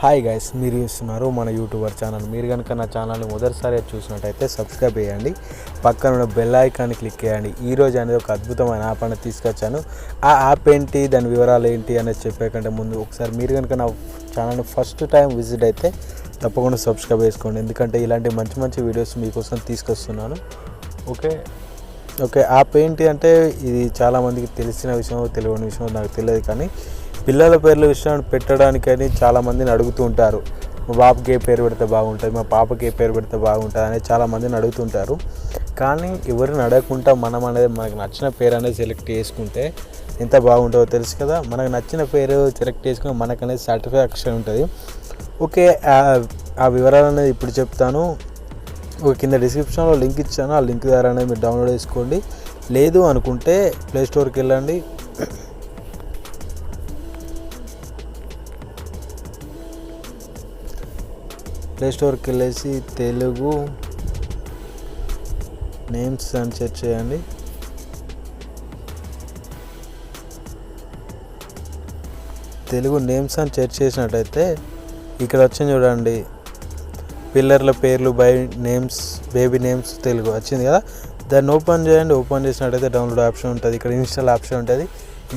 Hi guys, మీరు చూస్తున్నారు మన యూట్యూబర్ ఛానల్. మీరు కనుక నా ఛానల్ని మొదటిసారి చూసినట్టయితే సబ్స్క్రైబ్ చేయండి, పక్కన ఉన్న బెల్ ఐకాన్ని క్లిక్ చేయండి. ఈరోజు అనేది ఒక అద్భుతమైన యాప్ అనేది తీసుకొచ్చాను. ఆ యాప్ ఏంటి, దాని వివరాలు ఏంటి అనేది చెప్పే కంటే ముందు ఒకసారి మీరు కనుక నా ఛానల్ని ఫస్ట్ టైం విజిట్ అయితే తప్పకుండా సబ్స్క్రైబ్ చేసుకోండి, ఎందుకంటే ఇలాంటి మంచి మంచి వీడియోస్ మీకోసం తీసుకొస్తున్నాను. ఓకే యాప్ ఏంటి అంటే, ఇది చాలామందికి తెలిసిన విషయం, తెలియని విషయం నాకు తెలియదు. కానీ పిల్లల పేర్ల విషయం పెట్టడానికని చాలామందిని అడుగుతూ ఉంటారు. మా బాబుకి ఏ పేరు పెడితే బాగుంటుంది, మా పాపకి ఏ పేరు పెడితే బాగుంటుంది అనేది చాలామందిని అడుగుతుంటారు. కానీ ఎవరిని అడగకుండా మనం అనేది మనకు నచ్చిన పేరు అనేది సెలెక్ట్ చేసుకుంటే ఎంత బాగుంటుందో తెలుసు కదా. మనకు నచ్చిన పేరు సెలెక్ట్ చేసుకుని మనకు అనేది సాటిస్ఫాక్షన్ ఉంటుంది. ఓకే, ఆ వివరాలు అనేది ఇప్పుడు చెప్తాను. కింద డిస్క్రిప్షన్లో లింక్ ఇచ్చాను, ఆ లింక్ ద్వారా అనేది మీరు డౌన్లోడ్ చేసుకోండి. లేదు అనుకుంటే ప్లేస్టోర్కి వెళ్ళండి. ప్లేస్టోర్కి వెళ్ళేసి తెలుగు నేమ్స్ అని సెర్చ్ చేయండి. తెలుగు నేమ్స్ అని సెర్చ్ చేసినట్టయితే ఇక్కడ వచ్చింది చూడండి, పిల్లర్ల పేర్లు by names, baby names Telugu వచ్చింది కదా. దాన్ని ఓపెన్ చేయండి. ఓపెన్ చేసినట్టయితే డౌన్లోడ్ ఆప్షన్ ఉంటుంది, ఇక్కడ ఇన్స్టాల్ ఆప్షన్ ఉంటుంది.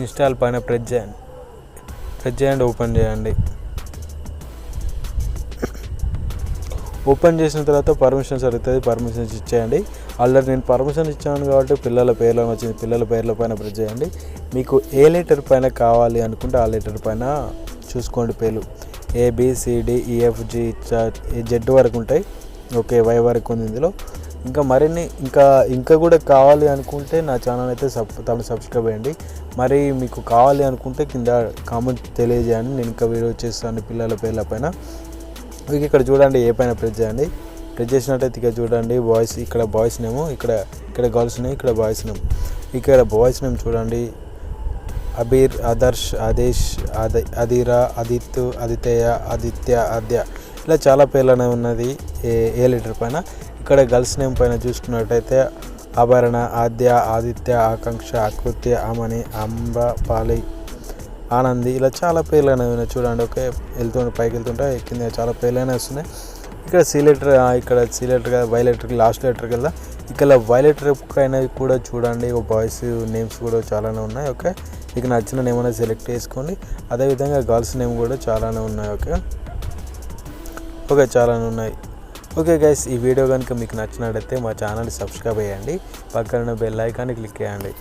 ఇన్స్టాల్ పైన ప్రెస్ చేయండి, ఓపెన్ చేయండి. ఓపెన్ చేసిన తర్వాత పర్మిషన్స్ అడుగుతుంది, పర్మిషన్స్ ఇచ్చేయండి. ఆల్రెడీ నేను పర్మిషన్ ఇచ్చాను కాబట్టి పిల్లల పేర్లో వచ్చింది, పిల్లల పేర్ల పైన ప్రెస్ చేయండి. మీకు ఏ లెటర్ పైన కావాలి అనుకుంటే ఆ లెటర్ పైన చూసుకోండి పేర్లు. ABCDEFG జెడ్ వరకు ఉంటాయి. ఓకే, వై వరకు ఉంది ఇందులో. ఇంకా మరిన్ని ఇంకా కూడా కావాలి అనుకుంటే నా ఛానల్ అయితే సబ్స్క్రైబ్ చేయండి. మరి మీకు కావాలి అనుకుంటే కింద కామెంట్ తెలియజేయండి, నేను ఇంకా వీడియో చేస్తాను పిల్లల పేర్ల పైన. మీకు ఇక్కడ చూడండి, ఏ పైన ప్రెస్ చేయండి. ప్రెస్ చేసినట్టయితే ఇక్కడ చూడండి బాయ్స్, ఇక్కడ బాయ్స్ నేమ్, ఇక్కడ గర్ల్స్ నేమ్, ఇక్కడ బాయ్స్ నేమ్. ఇక్కడ బాయ్స్ నేమ్ చూడండి, అబీర్, ఆదర్శ్, ఆదేశ్, అధీరా, ఆదిత్, ఆదిత్య, ఆదిత్య, ఆద్య, ఇలా చాలా పేర్లు అనేవి ఉన్నది ఏ లెటర్ పైన. ఇక్కడ గర్ల్స్ నేమ్ పైన చూసుకున్నట్టయితే ఆభరణ, ఆద్య, ఆదిత్య, ఆకాంక్ష, ఆకృత్య, అమని, అంబ, పాలి, ఆనంది, ఇలా చాలా పేర్లు అనేవి ఉన్నాయి చూడండి. ఓకే, పైకి వెళ్తుంటే కింద చాలా పేర్లు అనేవి వస్తున్నాయి. ఇక్కడ సి లెటర్ కదా, వై లెటర్కి లాస్ట్ లెటర్కి వెళ్దా. ఇక్కడ వై లెటర్ అయినవి కూడా చూడండి, బాయ్స్ నేమ్స్ కూడా చాలానే ఉన్నాయి. ఓకే, మీకు నచ్చిన నేమ్ అనేది సెలెక్ట్ చేసుకోండి. అదేవిధంగా గర్ల్స్ నేమ్ కూడా చాలానే ఉన్నాయి. ఓకే చాలానే ఉన్నాయి. ఓకే గైస్, ఈ వీడియో కనుక మీకు నచ్చినట్టయితే మా ఛానల్ని సబ్స్క్రైబ్ చేయండి, పక్కన బెల్ ఐకాన్ని క్లిక్ చేయండి.